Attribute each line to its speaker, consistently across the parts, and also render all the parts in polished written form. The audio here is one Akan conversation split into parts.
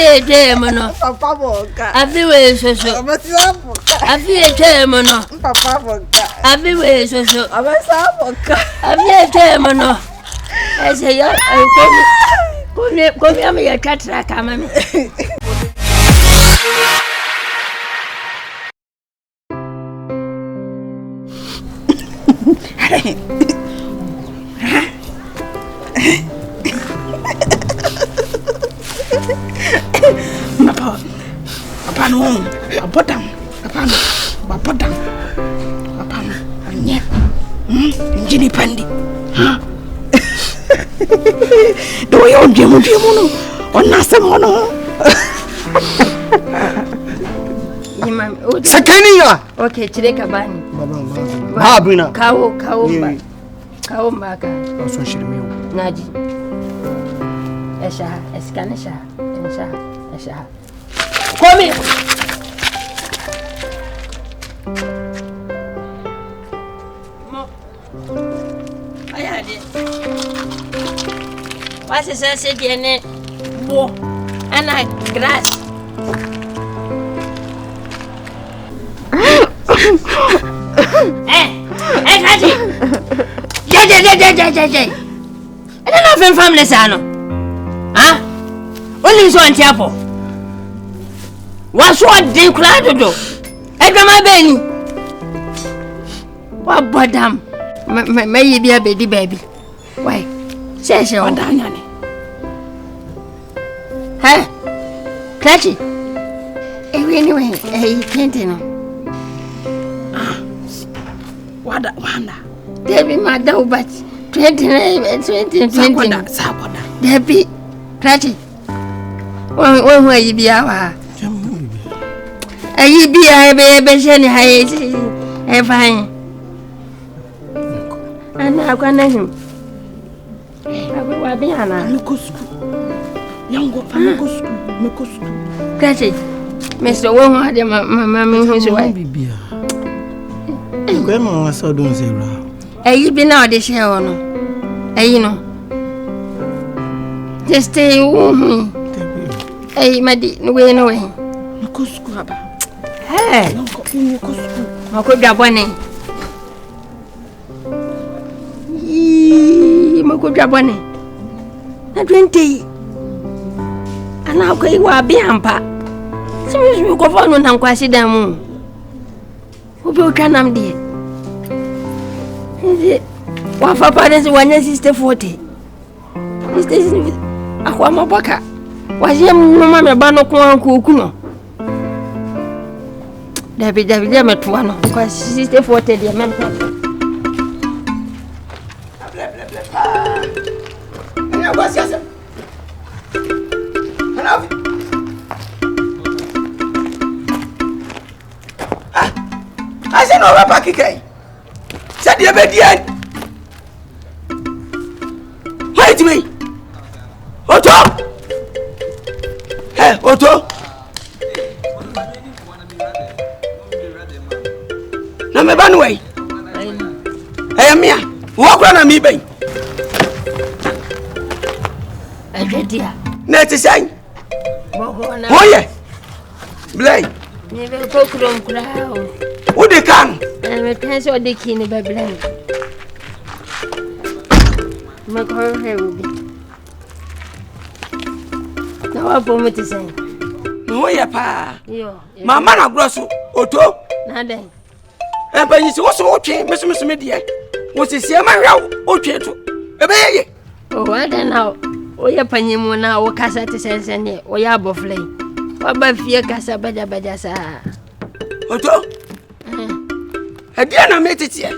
Speaker 1: Afi Demono.
Speaker 2: Papa Boka.
Speaker 1: Afi we so. Afi Demono.
Speaker 2: Papa Boka.
Speaker 1: Afi we so.
Speaker 2: Abasa Boka.
Speaker 1: Afi Demono. I say ya come me ya katra kama me.
Speaker 2: Papa no, Papa anya. Njini pandi. Do yo djemu no. Onna samo no.
Speaker 1: Imam,
Speaker 2: sakani ya.
Speaker 1: Okay, chireka bani.
Speaker 2: Baba, brina.
Speaker 1: Kawo ba. Kawo mbaka.
Speaker 2: So shirme.
Speaker 1: Naji. Esha, eskana sha. Esha. Come here. What's the sense of the war and I grass? Kaji! Jay. I don't know if I'm family, son. Huh? Only so on chapel. What's what they cried to do? Edgar, my baby. What bottom? May be a baby. Why? Say she on down, honey. Huh? Catchy. Anyway, can't know. What a wonder. Debbie, my dog, but 20. Debbie, Catchy. When will you be our? You be a baby, high, fine. And I'm going to him. I will be Anna. Young go school. Catch it. Mr. Woman, mammy, who's away. Grandma was so doing zero. You been out this year or no? You know. Just stay home. My dear, no way, no way. Hey, I could grab one name. I could grab one name. 20. And now go a be hamper. Seriously, we go for no quasi dam. Who will can am dear? What for parents 1 sister 40? This is Aquama Baka. Was young mamma Bano Kuno? Debbie met one because sister 40 the man. What's your I said no rapper kike. Said you be there. Wait me. Otto. Hey, Otto. Na me ban way. Hey, Mia. Walk on me ben. I get here. Net is saying. Oh yeah. Blay. Never go from crowd. Who they can? And we can't show the king by blame. Make her hair will be. Now I promise to say. No, yeah, pa. Mamma, I gross Otto. Nothing. And by you also okay, Miss Media. Was it see my row? Okay, too. A baby. Oh, I don't know. Oh, yeah, Panimona, or Casa to sense and or Yabo flame. What by fear Casa Bajasa? Otto? I didn't meet it yet.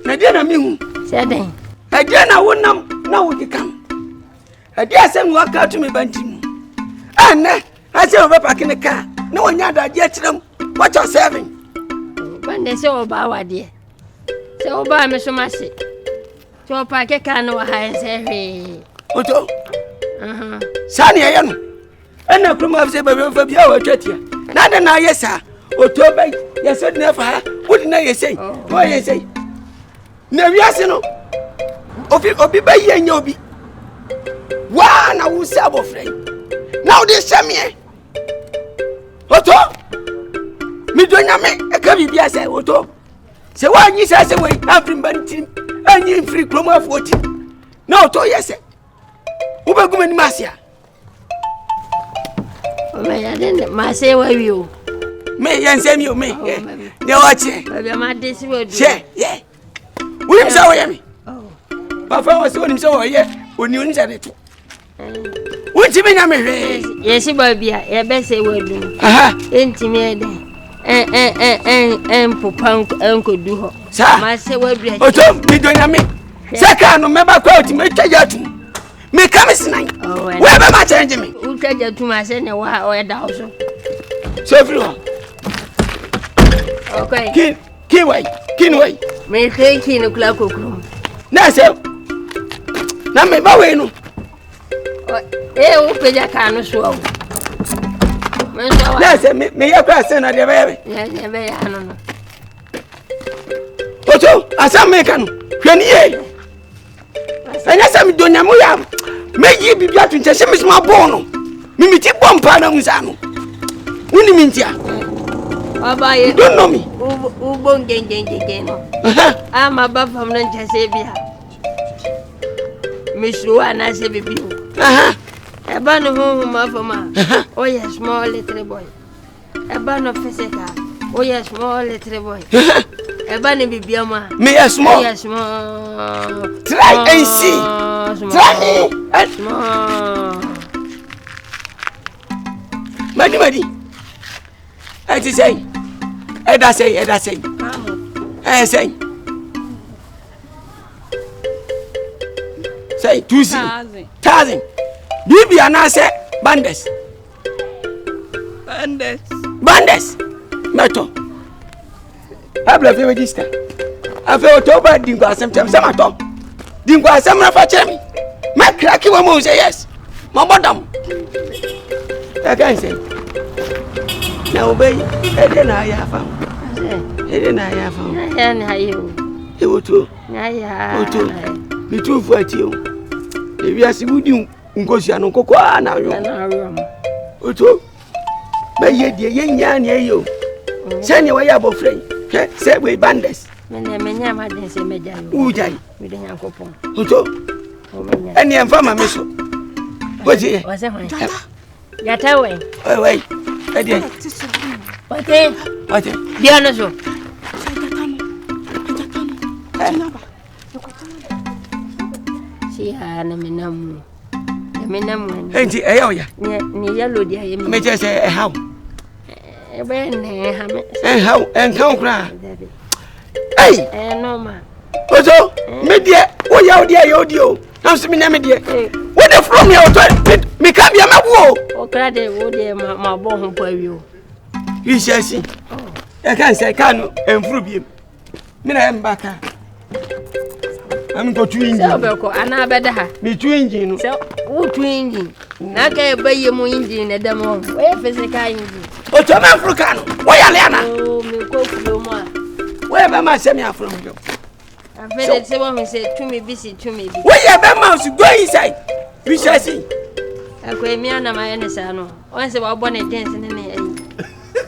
Speaker 1: I didn't mean, said I didn't want now would you come. I dare send walk out to me, Bantim. And I said, over back in the car. No one yet yet them. What you're serving? When they saw about our dear. So by Mr. Massey. So a packet can know high and say, Otto. Sunny, I am. And I come up say, but for your treaty. Not an I, yes, sir. Otto, yes, I never. What did I say? Why I say? No, yes, no. Obi by Yobi. One, I will sell a friend. Now they send me. Oto mi donya me e ka bibia say oto se wa nyi say we afri bantim anyi free krom afoti na oto yese wo be guma ni masia
Speaker 3: o me ya den ma say wa wi o
Speaker 1: me yense mi o me ne wache
Speaker 3: ba ma de si we
Speaker 1: she yeah wo nim say wo ye me ba fa wo se wo nim say wo ye oni oni say de to wonti me nya me hwe
Speaker 3: yesi ba bia ye be say wa dum entimi e de popan enkodu ho ma say wa bia
Speaker 1: oto mi donya me saka no me ba kwa oti me twaja tu me ka me sinan we be ma change me
Speaker 3: u twaja tu ma say ne wa o da ho so
Speaker 1: free ho
Speaker 3: okay
Speaker 1: kin wai
Speaker 3: me kin kula kokuru
Speaker 1: na say na me ba we no
Speaker 3: o peja kanu so o me so wa
Speaker 1: na say me ya kwa say na de be
Speaker 3: ya be ya no
Speaker 1: oto asam me kanu hwani ye anya sam donya mo ya meji bibia tu nche me sma bon no mimiti bompa na musa no woni mintia
Speaker 3: baba ye
Speaker 1: don't know me
Speaker 3: u bon gengengenge no ama ba fam na nche se bia me so ana se bibi eba no hu ma fama oh yes small little boy eba no physical oh yes small little boy eba ni bibia ma
Speaker 1: me yes small try and see try
Speaker 3: small
Speaker 1: madi I ti say eda say say 2,000 bibi ana say bandes meto abla fe register afa otoba dingo asem tem sama to dingo asem na fa chere mi ma kraki wa mo say yes ma bodam I can say na obey ede na ya fa
Speaker 3: ya na yo
Speaker 1: e woto
Speaker 3: ya
Speaker 1: woto mi tu fu ati o e wi asibudi ngosi anu kokko na yo woto ba ye die ye nya na yo se ne wa ya bo frei se we bandes
Speaker 3: me nya ma den se meja yo
Speaker 1: ujai
Speaker 3: mi den yankopon
Speaker 1: woto eni en fama me so woji
Speaker 3: wase hwan yata we
Speaker 1: we ede Ote
Speaker 3: dia no so si ana menam
Speaker 1: enti eya oya
Speaker 3: ni yalo dia ye
Speaker 1: me je say how
Speaker 3: e be ne ha me
Speaker 1: how en kan kra ei
Speaker 3: Ntoma
Speaker 1: ozo me die wo ya wo dia yo dio na so me na me die wo de from here oto me ka bia mabuo
Speaker 3: o kra de wo de ma bo ho pa wi o
Speaker 1: wi shasi e kan say kan enfuru biem me na em baka am go tu engine
Speaker 3: se obeko ana beda ha
Speaker 1: me tu engine no
Speaker 3: se wo tu engine na ka e baye mo engine na dem ho we physical engine
Speaker 1: o to me afro kan wo ya le ana
Speaker 3: o me ko fulo mo a
Speaker 1: we be ma se me afro mo
Speaker 3: afede se wo me se tu me bi
Speaker 1: we ya be ma so go inside wi shasi
Speaker 3: akwa mi ana ma ne sa no on se wo bo ne dance ne ne ayi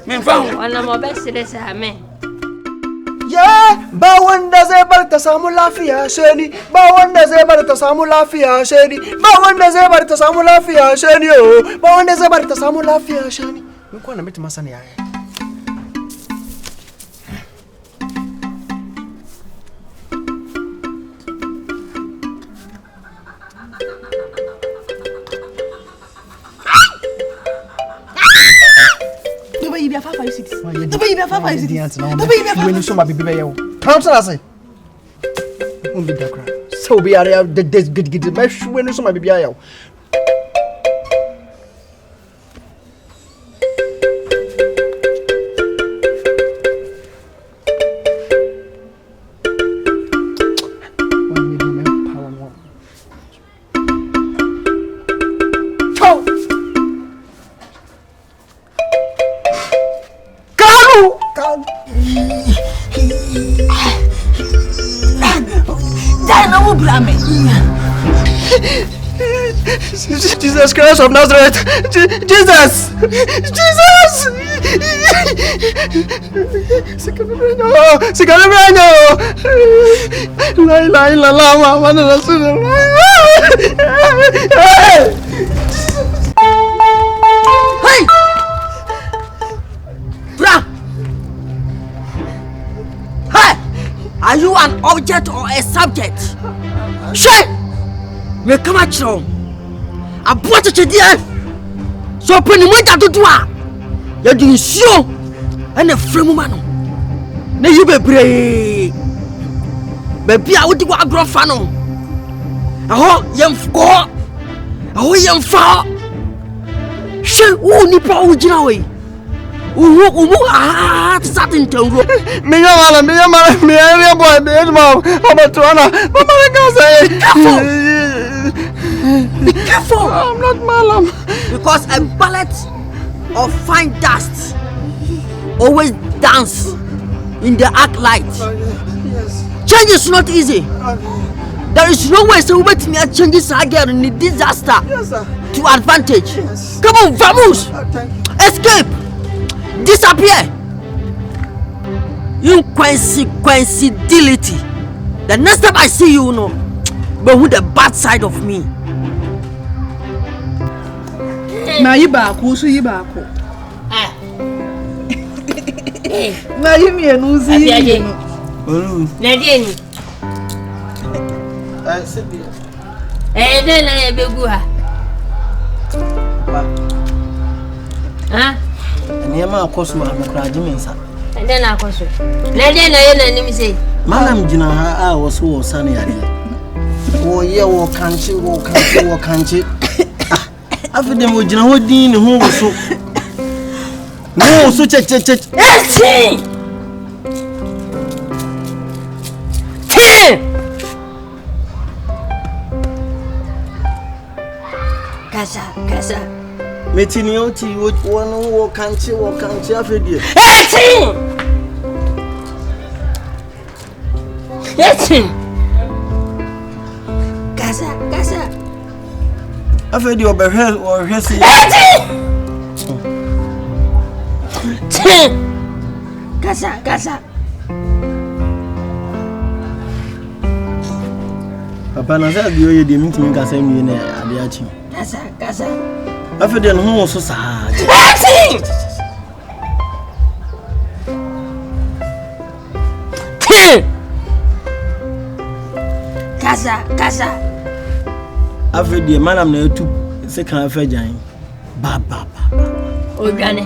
Speaker 1: me fa
Speaker 3: ona mo be se sa me
Speaker 4: ya ba wanda zai bar ta samu lafiya sheni ba wanda zai bar ta samu lafiya sheni ba wanda zai bar ta samu lafiya sheni o ba wanda zai bar ta samu lafiya sheni mun kwana miti masani yaya
Speaker 2: The baby Papa is
Speaker 4: the baby when you saw my baby yo count us say won't be that cry so be are the good mesh when you saw my baby yo Jesus Christ of Nazareth! Jesus! Sikalebrano. La ilaha illallah Muhammadur Rasulullah.
Speaker 1: Hey! Bra! Hey! Are you an object or a subject? Shit! We come at you. I brought it here. So when you went to do it, you didn't show and a frame man. Now you be brave. Baby, I would do a grow fan. I hope young for. I hope young for. Shit, who nipa ujinawe? Starting to go.
Speaker 4: Me boy,
Speaker 1: Be careful.
Speaker 4: I'm not malam.
Speaker 1: Because a bullet of fine dust always dance in the arc light.
Speaker 4: Yes.
Speaker 1: Change is not easy. There is no way so wait me change this again in the disaster.
Speaker 4: Yes, sir.
Speaker 1: To advantage.
Speaker 4: Yes.
Speaker 1: Come on, vamos.
Speaker 4: Thank you.
Speaker 1: Escape. Disappear. Inconsequentiality. The next time I see you, know, but with the bad side of me.
Speaker 2: Na yi baako so yi baako. Na yi mienu si yi.
Speaker 3: Na die ni.
Speaker 4: Sibi.
Speaker 3: Den na e begu ha. Ha?
Speaker 4: Niema akoso ma kuraje mensa.
Speaker 3: Den na akoso. Na den na ye na nim sei.
Speaker 4: Malam jina ha a wo so wo sane yare. Wo ye wo kanche wo kanche. Afide mo jina ho din ni ho wo so. No so che.
Speaker 3: Esi! Kasa.
Speaker 4: Metini oti wo kanche afide.
Speaker 3: Esi! Kasa.
Speaker 4: Afide obehwe si.
Speaker 3: Kasa.
Speaker 4: Papa na say biyo ye de mintimi kasa mi na ade achi.
Speaker 3: Kasa.
Speaker 4: Afide no ho so saa.
Speaker 3: Kasa.
Speaker 4: Afide manam na etu se kan afajan. Ba.
Speaker 3: Odwane.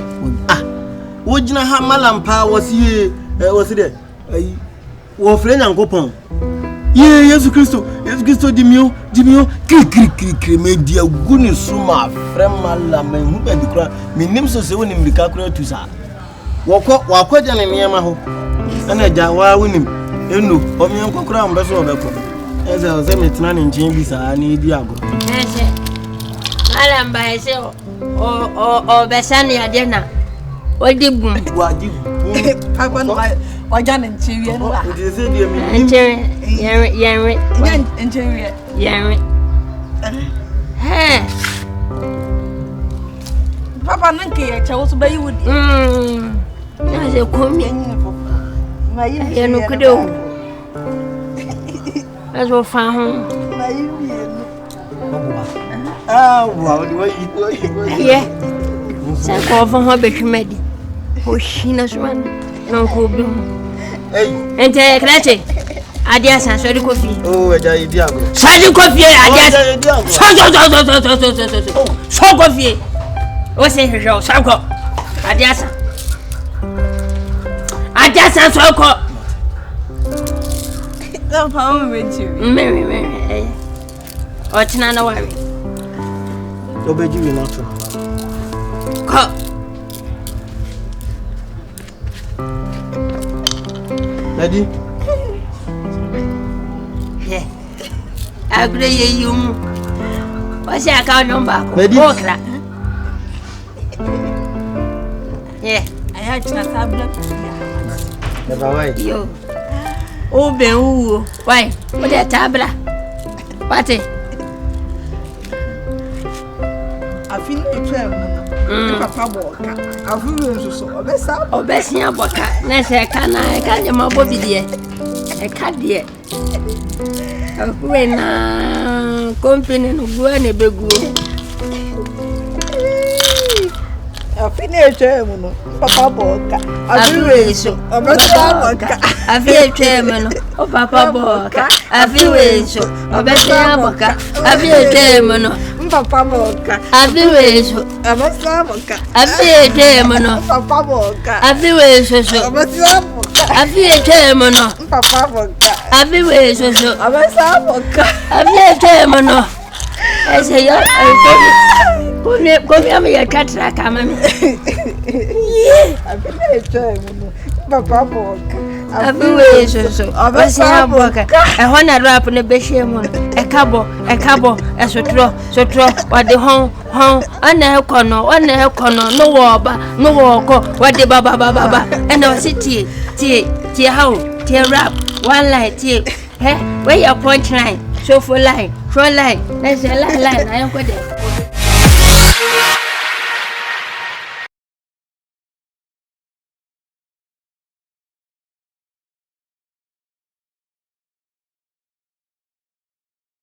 Speaker 4: Wo jina ha malam pa wasi de. Ayi. Wo fre nyankopon. Ye Yesu Kristo dimio kri media guni suma frema la men hu be dikra menim so se wonim dika kra tu sa wakọ jana niema ho ana ja wa wonim enu omiyan kokra mbe so obeko eze metina ne nchen bi sa na edi ago
Speaker 3: ala mba ese o besani ade na odi bum
Speaker 4: wadi
Speaker 2: Papa no oja ne nchiwie no a.
Speaker 4: Ndi se die mi
Speaker 3: yenre
Speaker 2: Nchiwie. Papa nanke ye chawo so bayi wudi.
Speaker 3: Na se komi
Speaker 2: Ma yi
Speaker 3: ye no kudo. Aso fa ho.
Speaker 2: Ma yi mienu.
Speaker 4: wow di
Speaker 3: Ye. Se ko fa ho behwemadi. O hina suman na ko bi. Ente krache. Adia san sori kofi.
Speaker 4: Oh, eja idi ago.
Speaker 3: Sori kofi adia. So kofi. O se hejo so ko. Adia san. Adia san so ko.
Speaker 2: Na pa mo menchiwi.
Speaker 3: Me. O tina na wari.
Speaker 4: Obeji we not to.
Speaker 3: Ko.
Speaker 4: Daddy.
Speaker 3: Yeah. Agre ye yum. What's your account number?
Speaker 4: Ready?
Speaker 3: Okra. Yeah.
Speaker 2: I had to tablet.
Speaker 4: Never why.
Speaker 3: Yo. Oh, ben who? Why? What the tabla? What?
Speaker 2: I feel a travel. papa boka afu so
Speaker 3: obesia boka na se ka na e ka je mabo bidie e ka die afu na company no gua na beguo
Speaker 2: afine chemu no papa boka afi so obesia boka
Speaker 3: afi chemu no o papa boka afi so obesia boka afi chemu no
Speaker 2: papa boka
Speaker 3: afi so
Speaker 2: obesia boka
Speaker 3: afi chemu no
Speaker 2: papa boka
Speaker 3: afi so
Speaker 2: obesia boka
Speaker 3: afi chemu no
Speaker 2: papa boka
Speaker 3: afi so
Speaker 2: obesia boka
Speaker 3: afi chemu no ese yo Come here, Catra, come on.
Speaker 2: Papa boka.
Speaker 3: Everywhere, so. Obesia boka. A honor rap on the besham. A cabo, a sotro, what the home, and the corner, no war, no walk, what the baba, and no city, tea, how, tea rap, one light, tea. Where your point line, so for line, let's a line, I am good.